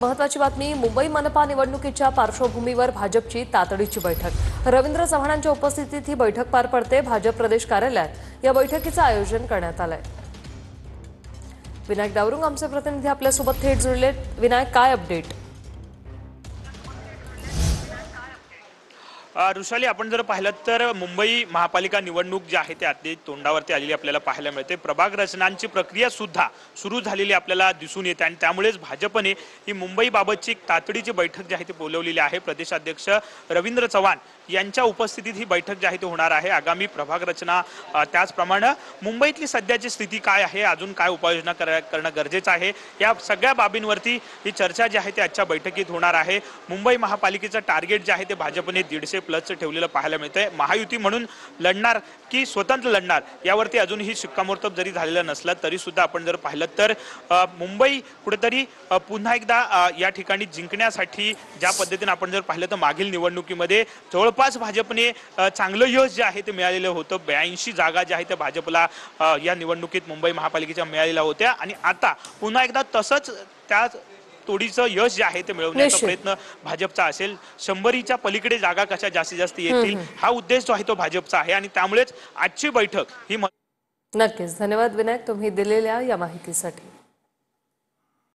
महत्वाची बातमी मुंबई मनपा निवडणुकीच्या पार्श्वभूमीवर भाजपची तातडीची बैठक। रवींद्र चव्हाणांच्या उपस्थितीत ही बैठक पार पडते। भाजप प्रदेश कार्यालयात या बैठकीचं आयोजन करण्यात आलंय। विनायक दावरुंग आमचे प्रतिनिधी आपल्या सोबत थेट जुळलेत। विनायक, काय अपडेट? ऋषाली, आपण जर पाहिलं तर मुंबई महापालिका निवडणूक जी आहे ती अगदी तोंडावरती आलेली आपल्याला पाहायला मिळते। प्रभाग रचनांची प्रक्रिया सुद्धा सुरू झालेली आपल्याला दिसून येते आणि त्यामुळेच भाजपने ही मुंबईबाबतची तातडीची बैठक जी आहे ती बोलवलेली आहे। प्रदेशाध्यक्ष रवींद्र चव्हाण यांच्या उपस्थितीत ही बैठक जी आहे ती होणार आहे। आगामी प्रभाग रचना, त्याचप्रमाणे मुंबईतली सध्याची स्थिती काय आहे, अजून काय उपाययोजना करणं गरजेचं आहे, या सगळ्या बाबींवरती ही चर्चा जी आहे ती आजच्या बैठकीत होणार आहे। मुंबई महापालिकेचं टार्गेट जे आहे ते भाजपने 150 प्लसचं ठेवलेलं पाहायला मिळतंय। महायुती म्हणून लढणार की स्वतंत्र लढणार यावरती अजूनही शिक्कामोर्तब जरी झालेलं नसलं तरी सुद्धा आपण जर पाहिलं तर मुंबई कुठेतरी पुन्हा एकदा या ठिकाणी जिंकण्यासाठी ज्या पद्धतीने आपण जर पाहिलं तर मागील निवडणुकीमध्ये जवळपास भाजपने चांगलं यश जे आहे ते मिळालेलं होतं। 82 जागा ज्या आहेत त्या भाजपला या निवडणुकीत मुंबई महापालिकेच्या मिळालेल्या होत्या आणि आता पुन्हा एकदा तसंच त्या तोडीचं यश जे आहे ते मिळवण्याचा प्रयत्न भाजपचा असेल। 100च्या पलीकडे जागा कशा जास्तीत जास्त येतील हा उद्देश जो आहे तो भाजपचा आहे आणि त्यामुळेच आजची बैठक ही नक्कीच। धन्यवाद विनायक, तुम्ही दिलेल्या या माहितीसाठी।